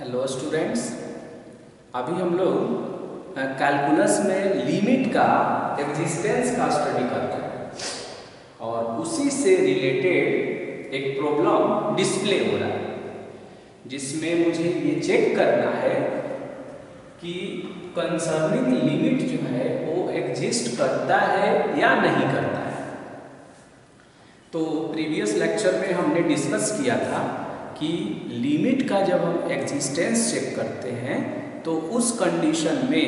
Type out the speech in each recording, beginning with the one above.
Hello students, अभी हम लोग कैलकुलस में लिमिट का एग्जिस्टेंस का स्टडी करते हैं और उसी से रिलेटेड एक प्रॉब्लम डिस्प्ले हो रहा है जिसमें मुझे ये चेक करना है कि कंसर्निंग लिमिट जो है वो एग्जिस्ट करता है या नहीं करता है। तो प्रीवियस लेक्चर में हमने डिस्कस किया था कि लिमिट का जब हम एग्जिस्टेंस चेक करते हैं तो उस कंडीशन में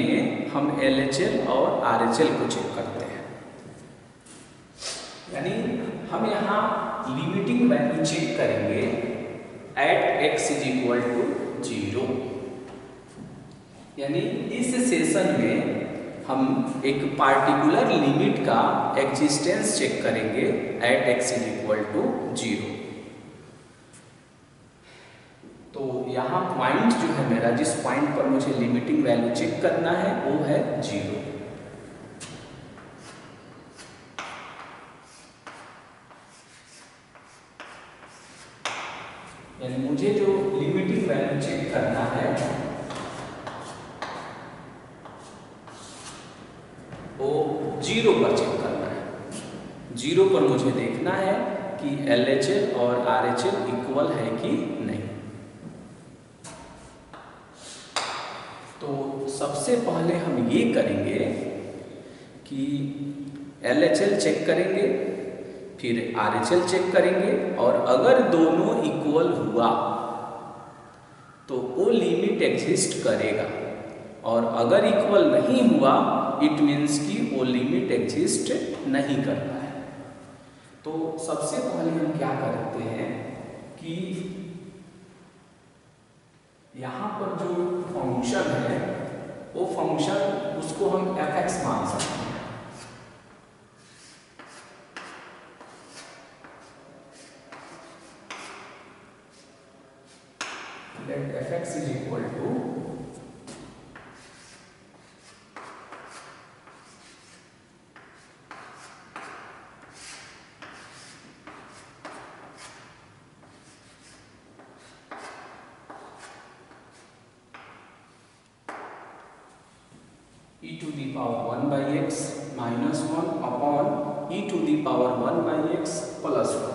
हम LHL और RHL को चेक करते हैं। यानी हम यहाँ लिमिटिंग वैल्यू चेक करेंगे एट x = 0। यानी इस सेशन में हम एक पार्टिकुलर लिमिट का एग्जिस्टेंस चेक करेंगे एट x = 0। तो यहाँ पॉइंट जो है मेरा, जिस पॉइंट पर मुझे लिमिटिंग वैल्यू चेक करना है वो है 0। यानी मुझे जो लिमिटिंग वैल्यू चेक करना है वो 0 पर चेक करना है। 0 पर मुझे देखना है कि LHL और RHL इक्वल है कि नहीं। तो सबसे पहले हम ये करेंगे कि LHL चेक करेंगे, फिर RHL चेक करेंगे और अगर दोनों इक्वल हुआ तो वो लिमिट एग्जिस्ट करेगा और अगर इक्वल नहीं हुआ इट मीन्स कि वो लिमिट एग्जिस्ट नहीं करता है। तो सबसे पहले हम क्या करते हैं कि यहाँ पर जो फंक्शन है वो फंक्शन उसको हम fx मान सकते हैं। Let fx = e⁻1/x - 1 upon e⁻1/x + 1।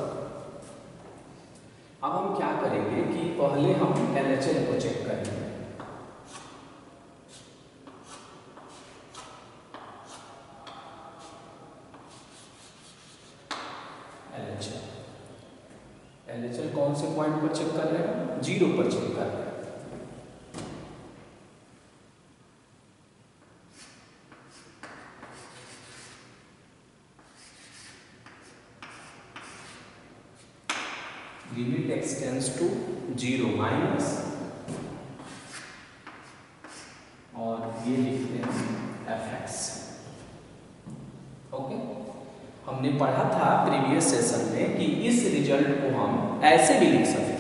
अब हम क्या करेंगे कि पहले हम LHL को चेक करेंगे। LHL कौन से पॉइंट पर चेक कर रहे हैं? 0 पर चेक कर रहे हैं। Limit x tends to 0 minus और ये लिखते हैं fx। ओके, हमने पढ़ा था प्रीवियस सेशन में कि इस रिजल्ट को हम ऐसे भी लिख सकते हैं।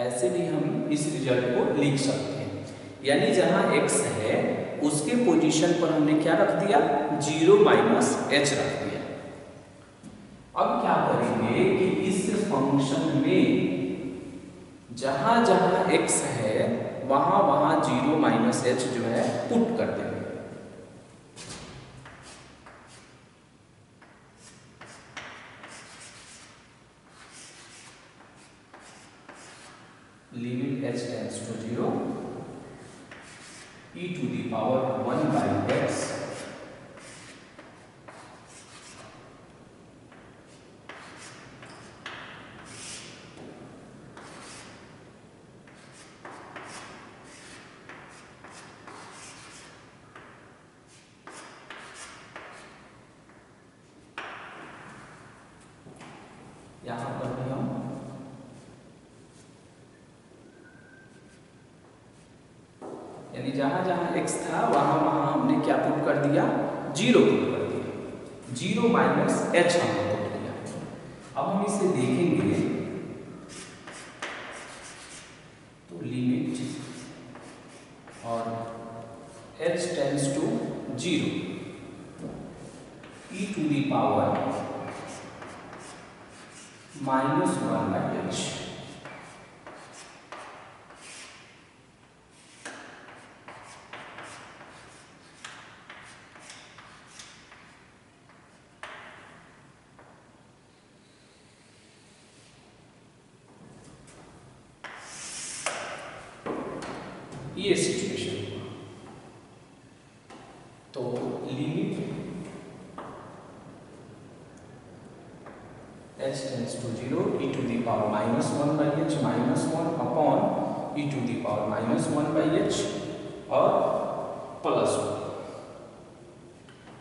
ऐसे भी हम इस रिजल्ट को लिख सकते हैं। यानी जहां x है उसके पोजीशन पर हमने क्या रख दिया? 0 - h रख दिया। अब क्या करेंगे कि इस फंक्शन में जहां जहां x है वहां वहां 0 - h जो है पुट कर देंगे। Limit h tends to 0 e⁻1/x यहां पर भी हम यानी जहां जहां x था वहां वहां हमने क्या पुट कर दिया? 0 पुट कर दिया। 0 - h हमने पुट किया। अब हम इसे देखेंगे तो लिमिट और h tends to 0 e to the power -1/h। ये सिचुएशन हुआ। तो limit h tends to 0 e to the power -1/h -1 upon e to the power -1/h और +1।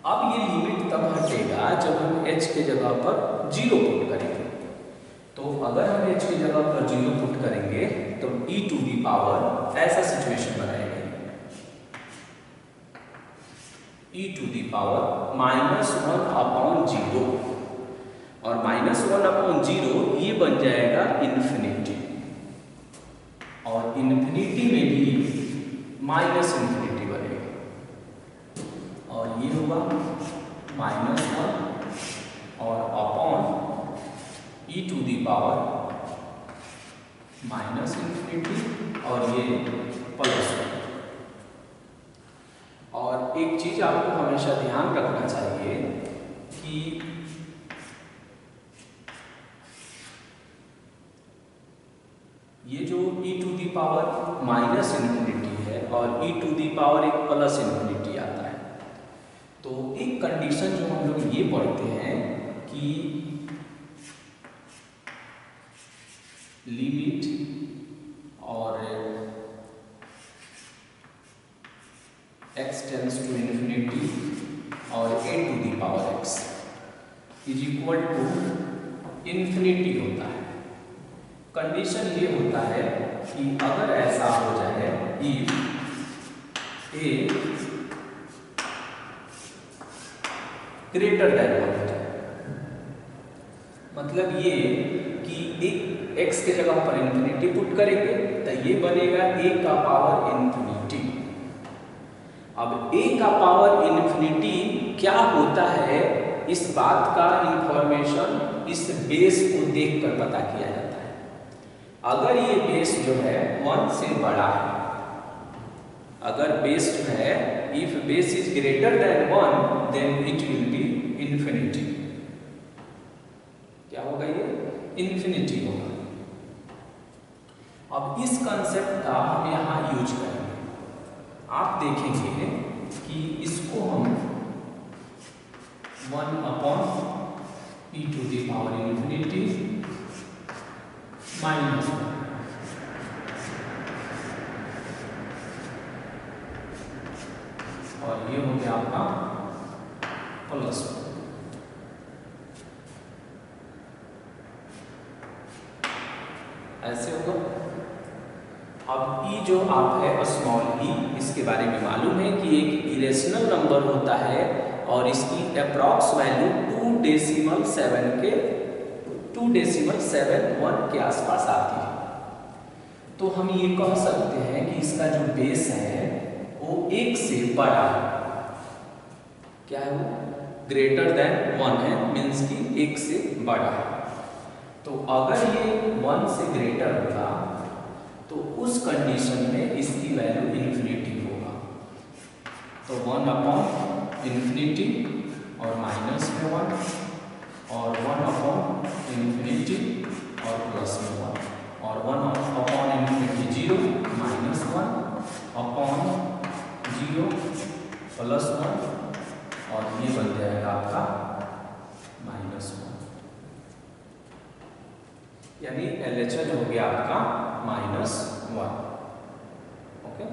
अब ये लिमिट तब हटेगा जब हम h के जगह पर 0 पुट करेंगे। तो अगर हम h की जगह पर 0 पुट करेंगे तो e to the power ऐसा सिचुएशन बनाएगा, e to the power -1/0 और -1/0 ये बन जाएगा इन्फिनिटी, और इन्फिनिटी में भी माइनस इन्फिनिटी बनेगा, और ये होगा -1 और upon e to the power -infinity और ये +1। और एक चीज आपको हमेशा ध्यान रखना चाहिए कि ये जो e to the power -infinity है और e to the power एक +इन्फिनिटी आता है। तो एक कंडीशन जो हम लोग ये पढ़ते हैं कि लिमिट और x टेंड्स टू इन्फिनिटी और a to the power x is equal to infinity होता है। कंडीशन ये होता है कि अगर ऐसा हो जाए if a ग्रेटर देन 1 हो जाए, मतलब ये कि एक x के जगह पर इन्फिनिटी पुट करेंगे तो ये बनेगा a का पावर इन्फिनिटी। अब a का पावर इन्फिनिटी क्या होता है, इस बात का इंफॉर्मेशन इस बेस को देखकर पता किया जाता है। अगर ये बेस जो है 1 से बड़ा है, अगर बेस जो है if base is greater than 1 then it will be infinity. क्या होगा, ये इन्फिनिटी होगा। अब इस कंसेप्ट का हम यहाँ यूज करेंगे। आप देखेंगे कि इसको हम 1 upon e to the power infinity -1 और ये हो गया आपका +1। ऐसे होगा। अब e जो आप है स्मॉल e, इसके बारे में मालूम है कि एक इरेशनल नंबर होता है और इसकी अप्रॉक्स वैल्यू 2.71 के आसपास आती है। तो हम ये कह सकते हैं कि इसका जो बेस है वो 1 से बड़ा है। क्या है वो, ग्रेटर देन 1 है, मीन्स कि 1 से बड़ा है। तो अगर ये 1 से ग्रेटर होगा तो उस कंडीशन में इसकी वैल्यू इन्फिनिटी होगा। तो 1 अपॉन इन्फिनिटी और माइनस में 1 और 1 अपॉन इन्फिनिटी और प्लस में 1 और 1 अपॉन इन्फिनिटी 0 -1 अपॉन 0 +1 और ये बन जाएगा आपका -1, यानी LHS हो गया आपका -1। ओके।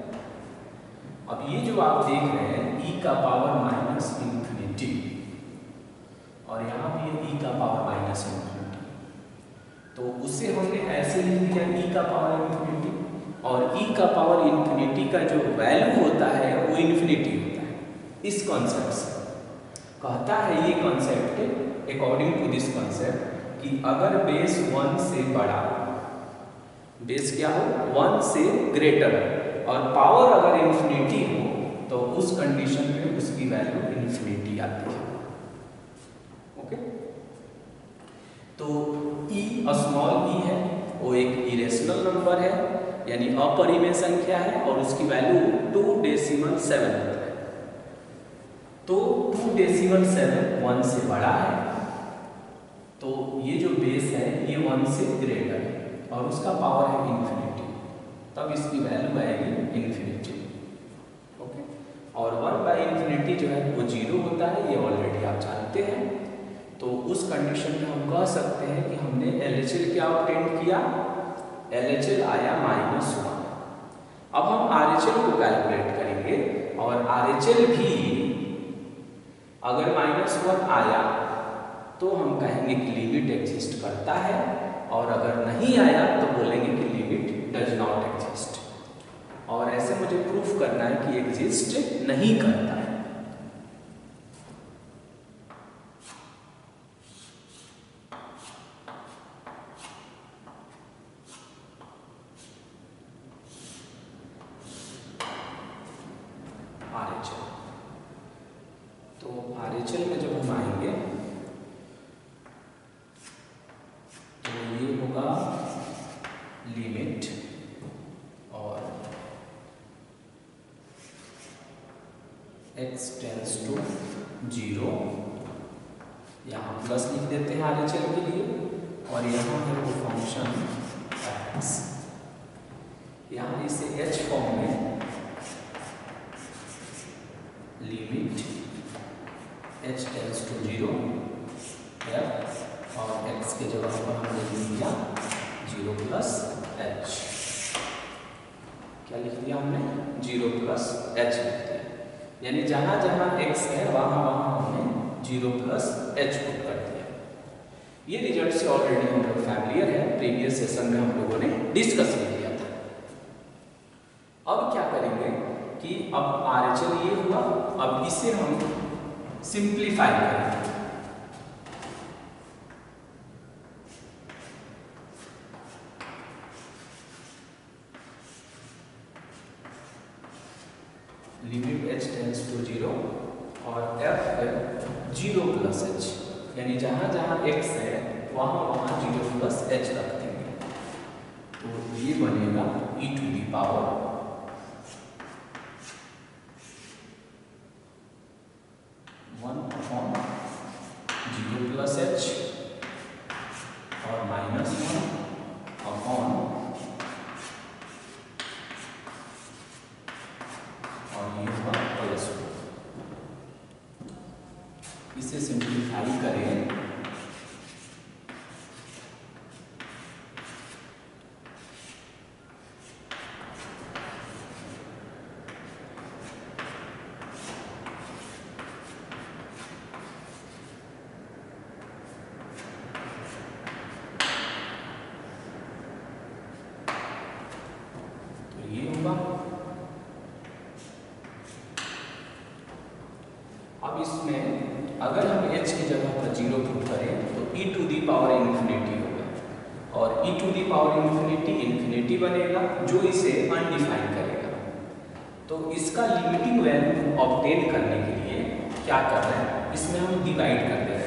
अब ये जो आप देख रहे हैं e का पावर -इन्फिनिटी और यहाँ भी e का पावर -इन्फिनिटी, तो उससे हमने ऐसे लिख दिया e का पावर इन्फिनिटी, और e का पावर इन्फिनिटी का जो वैल्यू होता है वो इन्फिनिटी होता है। इस कॉन्सेप्ट से कहता है ये concept, according to this concept, कि अगर बेस 1 से बड़ा, बेस क्या हो 1 से ग्रेटर और पावर अगर इन्फिनिटी हो तो उस कंडीशन में उसकी वैल्यू इन्फिनिटी आती है। ओके, तो ई स्मॉल ई है, वो एक इरेशनल नंबर है, यानी अपरिमेय संख्या है और उसकी वैल्यू 2.7 है। तो 2.7 1 से बड़ा है, तो ये जो बेस है ये 1 से ग्रेटर है और उसका पावर है इन्फिनिटी, तब इसकी वैल्यू आएगी इन्फिनिटी। ओके, और 1/∞ जो है वो 0 होता है, ये ऑलरेडी आप जानते हैं। तो उस कंडीशन में हम कह सकते हैं कि हमने LHL क्या ऑब्टेन किया, LHL आया -1। अब हम RHL को कैलकुलेट करेंगे और RHL भी अगर -1 आया तो हम कहेंगे कि लिमिट एग्जिस्ट करता है, और अगर नहीं आया तो बोलेंगे कि लिमिट डज नॉट एग्जिस्ट। और ऐसे मुझे प्रूफ करना है कि एग्जिस्ट नहीं करता है। RHL, तो RHL में जब हम आएंगे तो ये होगा लिमिट और x टेंस टू 0, यहाँ प्लस लिख देते हैं RHL के लिए, और यहाँ है वो फंक्शन x, यहाँ इसे h फॉर्म में limit h tends to 0 f, और x के जगह पर हमने लिख दिया 0 प्लस h। क्या लिख दिया हमने? 0 प्लस h लिख दिया, यानी जहाँ जहाँ x है वहाँ वहाँ हमने 0 प्लस h पुट कर दिया। ये रिजल्ट से ऑलरेडी हम लोग फैमिलियर है, प्रीवियस सेशन में हम लोगों ने डिस्कस किया था। अब क्या करेंगे कि अब RHL ये हुआ, अब इसे हम सिंप्लीफाई करेंगे। लिमिट h टेंस टू 0 और f है 0 प्लस h, यानी जहाँ जहाँ x है वहाँ वहाँ 0 प्लस h रख देंगे, तो ये बनेगा e to the power 1/0 plus h और -1 अपॉन, और ये हुआ +2। इसे सिंप्लीफाई करें तो ये होगा। अब इसमें अगर हम h की जगह पर 0 पुट करें तो e to the power infinity होगा, और e to the power infinity बनेगा जो इसे अनडिफाइन करेगा। तो इसका लिमिटिंग वैल्यू ऑब्टेन करने के लिए क्या कर रहे हैं, इसमें हम डिवाइड कर दे रहे हैं।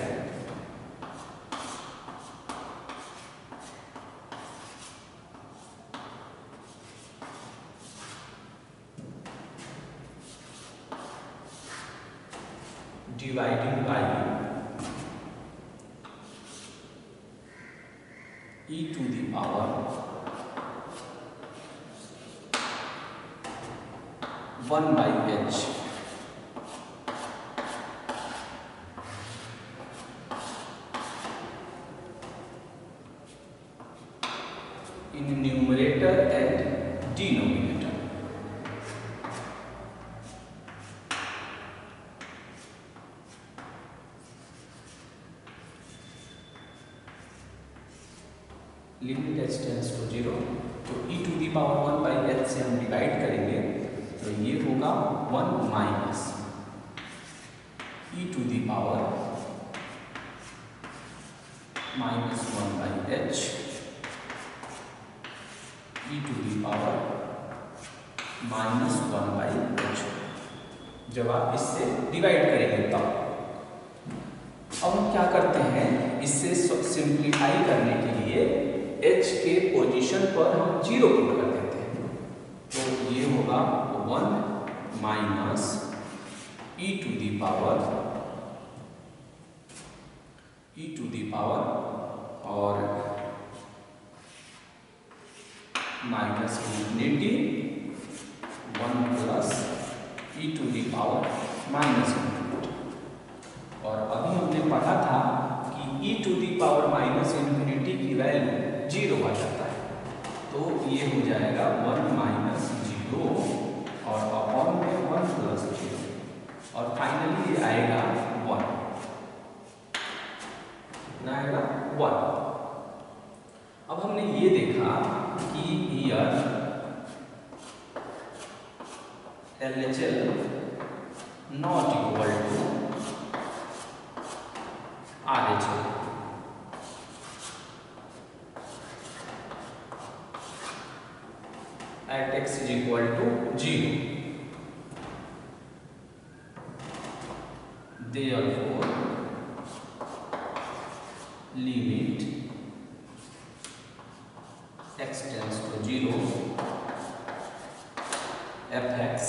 Dividing by e to the power 1/h, in numerator and denominator। Limit h tends to 0, तो e to the power 1/h से हम डिवाइड करेंगे, तो ये होगा 1 minus e to the power -1/h e to the power -1/h। जब आप इससे डिवाइड करेंगे तब। अब हम क्या करते हैं, इससे सिंप्लीफाई करने के लिए h के पोजीशन पर हम 0 पुट कर देते हैं। तो ये होगा 1 minus e to the power और minus infinity 1 plus e to the power minus infinity. और अभी हमने पढ़ा था कि e to the power minus infinity की वैल्यू 0 आ जाता है, तो ये हो जाएगा 1 माइनस 0 और अपॉन में 1 प्लस 0 और फाइनली ये आएगा 1, ना आएगा 1। अब हमने ये देखा कि here LHL not equal to RHL। At x is equal to 0, therefore limit x tends to 0 fx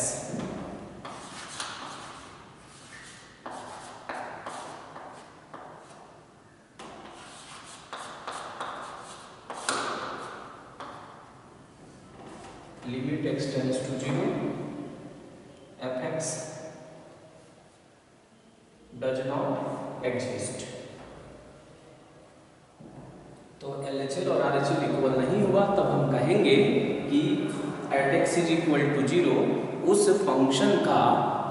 limit x tends to 0 fx does not exist। तो LHL और RHL इक्वल नहीं हुआ, तब हम कहेंगे कि at x is equal to 0 उस function का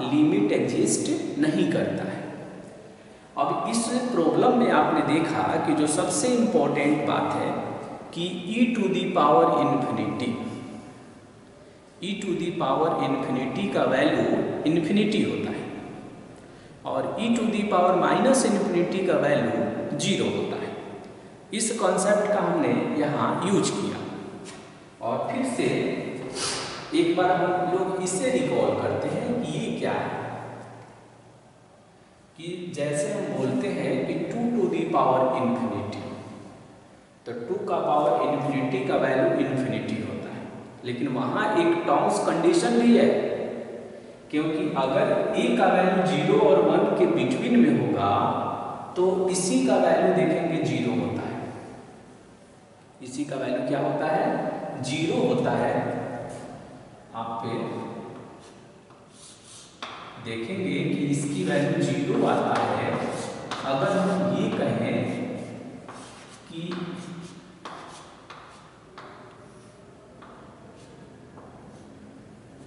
लिमिट एग्जिस्ट नहीं करता है। अब इस प्रॉब्लम में आपने देखा कि जो सबसे इंपॉर्टेंट बात है कि e to the power infinity, e to the power infinity का वैल्यू इन्फिनिटी होता है और e to the power minus infinity का वैल्यू 0 होता है। इस कॉन्सेप्ट का हमने यहाँ यूज किया और फिर से एक बार हम लोग इसे रिकॉल करते हैं कि ये क्या है। कि जैसे हम बोलते हैं कि 2 टू दी पावर इन्फिनिटी, तो 2 का पावर इन्फिनिटी का वैल्यू इन्फिनिटी होता है, लेकिन वहाँ एक टर्म्स कंडीशन भी है, क्योंकि अगर a का वैल्यू 0 और 1 के बिटवीन में होगा तो इसी का वैल्यू देखेंगे 0 होता है। इसी का वैल्यू क्या होता है, 0 होता है। आप देखेंगे कि इसकी वैल्यू 0 आता है। अगर हम ये कहें कि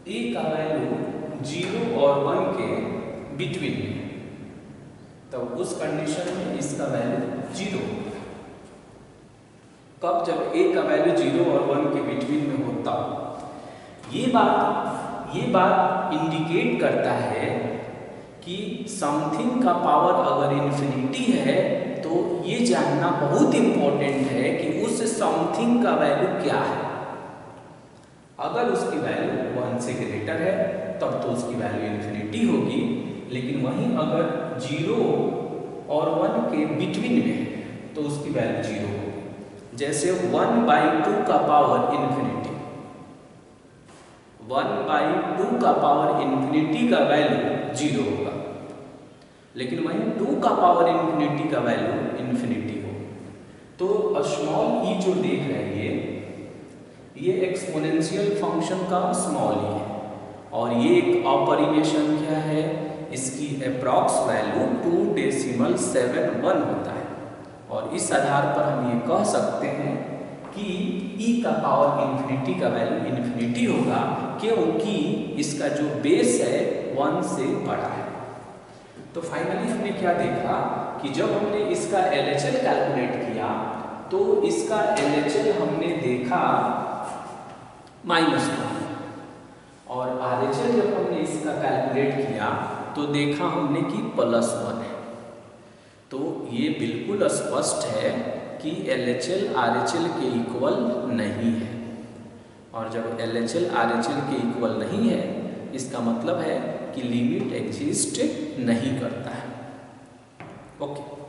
a का वैल्यू 0 और 1 के बिटवीन में, तो उस कंडीशन में इसका वैल्यू 0 होता है। कब, जब a का वैल्यू 0 और 1 के बिटवीन में होता। ये बात इंडिकेट करता है कि समथिंग का पावर अगर इन्फिनिटी है तो ये जानना बहुत इंपॉर्टेंट है कि उस समथिंग का वैल्यू क्या है। अगर उसकी वैल्यू 1 से ग्रेटर है तब तो उसकी वैल्यू इन्फिनिटी होगी, लेकिन वहीं अगर 0 और 1 के बिटवीन में है तो उसकी वैल्यू 0 होगी। जैसे 1/2 का पावर इन्फिनिटी, 1/2 का पावर इन्फिनिटी का वैल्यू 0 होगा, लेकिन वहीं 2 का पावर इन्फिनिटी का वैल्यू इन्फिनिटी होगा। तो स्मॉल e जो देख रहे हैं ये एक्सपोनेंशियल फंक्शन का स्मॉल e है और ये एक अपरिमेय संख्या है। इसकी अप्रॉक्स वैल्यू 2.71 होता है और इस आधार पर हम ये कह सकते हैं कि e का पावर इन्फिनिटी का वैल्यू इन्फिनिटी होगा, क्योंकि इसका जो बेस है 1 से बड़ा है। तो फाइनली हमने क्या देखा कि जब हमने इसका LHL कैलकुलेट किया तो इसका LHL हमने देखा -1 और RHL जब हमने इसका कैलकुलेट किया तो देखा हमने कि +1 है। तो ये बिल्कुल स्पष्ट है कि LHL RHL के इक्वल नहीं है, और जब LHL RHL के इक्वल नहीं है इसका मतलब है कि लिमिट एग्जिस्ट नहीं करता है। ओके।